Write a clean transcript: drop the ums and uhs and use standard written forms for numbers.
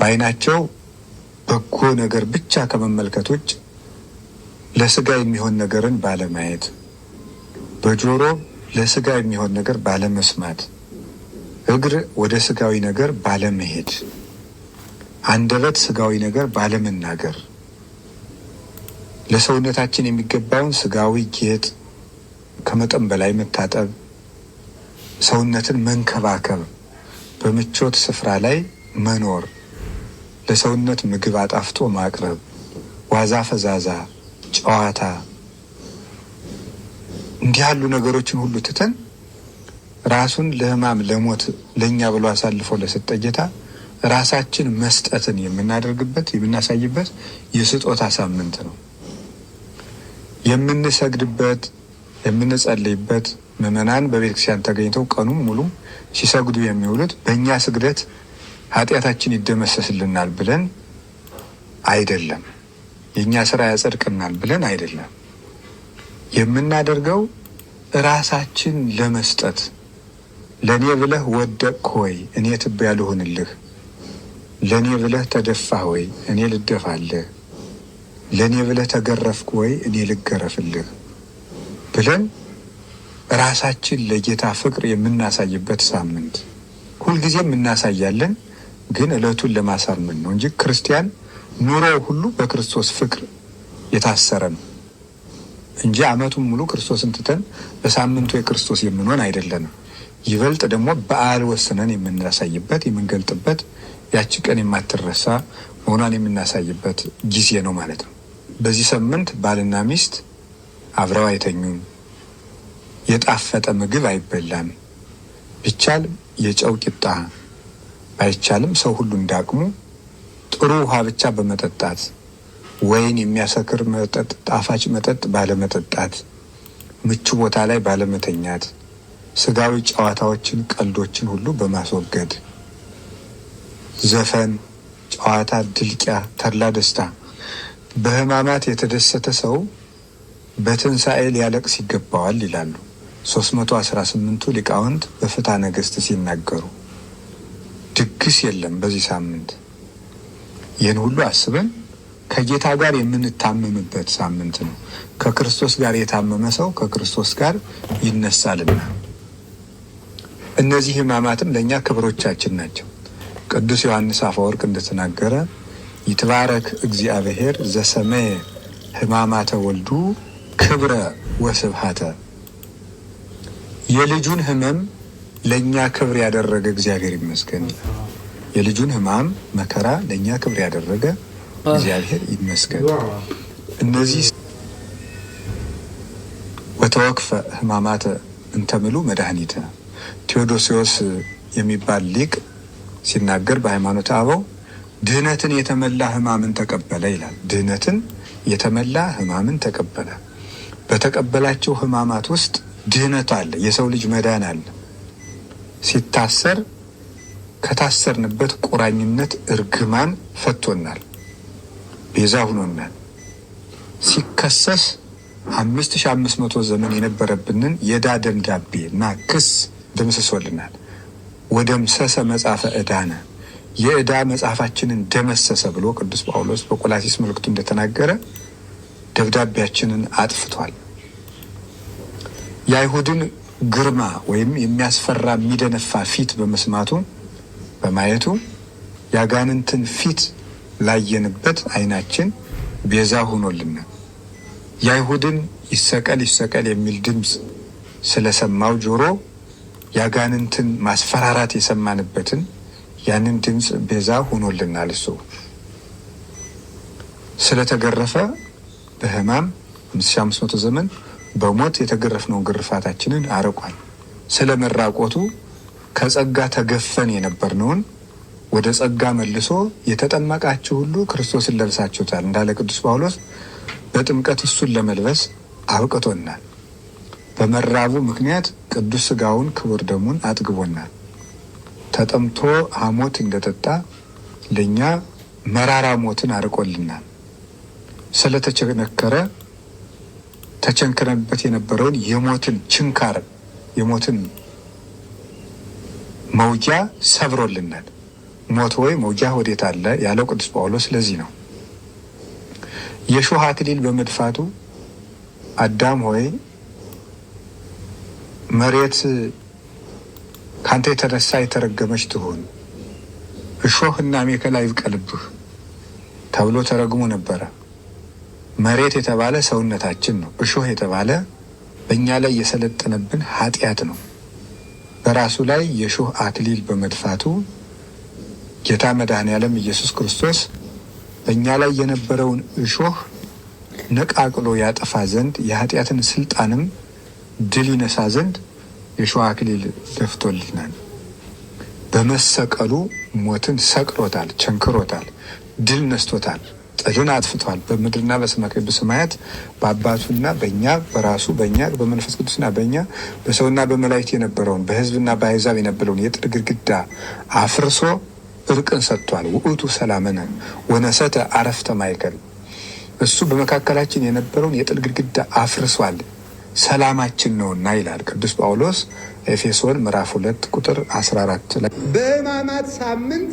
በዓይናቸው በጎ ነገር ብቻ ከመመልከት ውጭ ለስጋ የሚሆን ነገርን ባለማየት፣ በጆሮ ለስጋ የሚሆን ነገር ባለመስማት፣ እግር ወደ ስጋዊ ነገር ባለመሄድ፣ አንደበት ስጋዊ ነገር ባለመናገር፣ ለሰውነታችን የሚገባውን ስጋዊ ጌጥ ከመጠን በላይ መታጠብ፣ ሰውነትን መንከባከብ፣ በምቾት ስፍራ ላይ መኖር፣ ለሰውነት ምግብ አጣፍጦ ማቅረብ፣ ዋዛ ፈዛዛ፣ ጨዋታ፣ እንዲህ ያሉ ነገሮችን ሁሉ ትተን ራሱን ለሕማም ለሞት ለእኛ ብሎ አሳልፎ ለሰጠ ጌታ ራሳችን መስጠትን የምናደርግበት የምናሳይበት የስጦታ ሳምንት ነው። የምንሰግድበት የምንጸልይበት ምዕመናን በቤተክርስቲያን ተገኝተው ቀኑን ሙሉ ሲሰግዱ የሚውሉት በእኛ ስግደት ኃጢአታችን ይደመሰስልናል ብለን አይደለም፣ የእኛ ስራ ያጸድቅናል ብለን አይደለም። የምናደርገው ራሳችን ለመስጠት ለእኔ ብለህ ወደቅህ ሆይ እኔ ትቢያ ልሁንልህ፣ ለእኔ ብለህ ተደፋህ ሆይ እኔ ልደፋልህ፣ ለእኔ ብለህ ተገረፍክ ወይ እኔ ልገረፍልህ ብለን ራሳችን ለጌታ ፍቅር የምናሳይበት ሳምንት። ሁልጊዜም እናሳያለን፣ ግን ዕለቱን ለማሳመን ነው እንጂ ክርስቲያን ኑሮው ሁሉ በክርስቶስ ፍቅር የታሰረ ነው እንጂ ዓመቱን ሙሉ ክርስቶስን ትተን በሳምንቱ የክርስቶስ የምንሆን አይደለንም። ይበልጥ ደግሞ በዓል ወስነን የምናሳይበት የምንገልጥበት ያቺ ቀን የማትረሳ መሆኗን የምናሳይበት ጊዜ ነው ማለት ነው። በዚህ ሳምንት ባልና ሚስት አብረው አይተኙም፣ የጣፈጠ ምግብ አይበላም፣ ቢቻል የጨው ቂጣ ባይቻልም ሰው ሁሉ እንዳቅሙ ጥሩ ውሃ ብቻ በመጠጣት ወይን የሚያሰክር መጠጥ ጣፋጭ መጠጥ ባለመጠጣት፣ ምቹ ቦታ ላይ ባለመተኛት፣ ስጋዊ ጨዋታዎችን ቀልዶችን ሁሉ በማስወገድ ዘፈን፣ ጨዋታ፣ ድልቂያ፣ ተድላ ደስታ። በሕማማት የተደሰተ ሰው በትንሣኤ ሊያለቅስ ይገባዋል ይላሉ 318ቱ ሊቃውንት በፍትሐ ነገሥት ሲናገሩ። ድግስ የለም በዚህ ሳምንት። ይህን ሁሉ አስበን ከጌታ ጋር የምንታመምበት ሳምንት ነው። ከክርስቶስ ጋር የታመመ ሰው ከክርስቶስ ጋር ይነሳልና። እነዚህ ሕማማትም ለእኛ ክብሮቻችን ናቸው። ቅዱስ ዮሐንስ አፈወርቅ እንደተናገረ ይትባረክ እግዚአብሔር ዘሰመየ ሕማማተ ወልዱ ክብረ ወስብሐተ። የልጁን ሕመም ለእኛ ክብር ያደረገ እግዚአብሔር ይመስገን። የልጁን ሕማም መከራ ለእኛ ክብር ያደረገ እግዚአብሔር ይመስገን። እነዚህ ወተወክፈ ሕማማተ እንተምሉ መድኃኒተ። ቴዎዶሲዎስ የሚባል ሊቅ ሲናገር በሃይማኖተ አበው ድህነትን የተመላ ሕማምን ተቀበለ ይላል። ድህነትን የተመላ ሕማምን ተቀበለ። በተቀበላቸው ሕማማት ውስጥ ድህነት አለ፣ የሰው ልጅ መዳን አለ። ሲታሰር ከታሰርንበት ቁራኝነት እርግማን ፈቶናል፣ ቤዛ ሁኖናል። ሲከሰስ 5500 ዘመን የነበረብንን የዕዳ ደብዳቤ እና ክስ ደምስሶልናል። ወደምሰሰ መጽሐፈ ዕዳነ፣ የዕዳ መጽሐፋችንን ደመሰሰ ብሎ ቅዱስ ጳውሎስ በቆላሲስ መልእክቱ እንደተናገረ ደብዳቤያችንን አጥፍቷል። የአይሁድን ግርማ ወይም የሚያስፈራ የሚደነፋ ፊት በመስማቱ በማየቱ ያጋንንትን ፊት ላየንበት ዓይናችን ቤዛ ሆኖልናል። የአይሁድን ይሰቀል ይሰቀል የሚል ድምፅ ስለሰማው ጆሮ ያጋንንትን ማስፈራራት የሰማንበትን ያንን ድምፅ ቤዛ ሆኖልናል። እሱ ስለተገረፈ በሕማም 5500 ዘመን በሞት የተገረፍነውን ግርፋታችንን አርቋል። ስለ መራቆቱ ከጸጋ ተገፈን የነበርነውን ወደ ጸጋ መልሶ የተጠመቃችሁ ሁሉ ክርስቶስን ለብሳችሁታል እንዳለ ቅዱስ ጳውሎስ በጥምቀት እሱን ለመልበስ አብቅቶናል። በመራቡ ምክንያት ቅዱስ ሥጋውን ክቡር ደሙን አጥግቦናል። ተጠምቶ ሐሞት እንደጠጣ ለእኛ መራራ ሞትን አርቆልናል። ስለተቸነከረ ተቸንክረንበት የነበረውን የሞትን ችንካር የሞትን መውጊያ ሰብሮልናል። ሞት ወይ መውጊያ ወዴት አለ ያለው ቅዱስ ጳውሎስ ስለዚህ ነው። የእሾህ አክሊል በመድፋቱ አዳም ሆይ መሬት ካንተ የተነሳ የተረገመች ትሁን፣ እሾህና አሜከላ ይብቀልብህ ተብሎ ተረግሞ ነበረ። መሬት የተባለ ሰውነታችን ነው። እሾህ የተባለ በእኛ ላይ የሰለጠነብን ኃጢአት ነው። በራሱ ላይ የእሾህ አክሊል በመድፋቱ ጌታ መድኃኔዓለም ኢየሱስ ክርስቶስ በእኛ ላይ የነበረውን እሾህ ነቃቅሎ ያጠፋ ዘንድ የኃጢአትን ስልጣንም ድል ይነሳ ዘንድ የእሾህ አክሊል ደፍቶልናል። በመሰቀሉ ሞትን ሰቅሎታል፣ ቸንክሮታል፣ ድል ነስቶታል፣ ጥልን አጥፍቷል። በምድርና በሰማያት በአባቱና በእኛ በራሱ በእኛ በመንፈስ ቅዱስና በእኛ በሰውና በመላእክት የነበረውን በሕዝብና በአሕዛብ የነበረውን የጥል ግድግዳ አፍርሶ እርቅን ሰጥቷል። ውእቱ ሰላመነ ወነሰተ አረፍተ ማእከል። እሱ በመካከላችን የነበረውን የጥል ግድግዳ አፍርሷል፣ ሰላማችን ነውና ይላል ቅዱስ ጳውሎስ ኤፌሶን ምዕራፍ 2 ቁጥር 14 ላይ። በሕማማት ሳምንት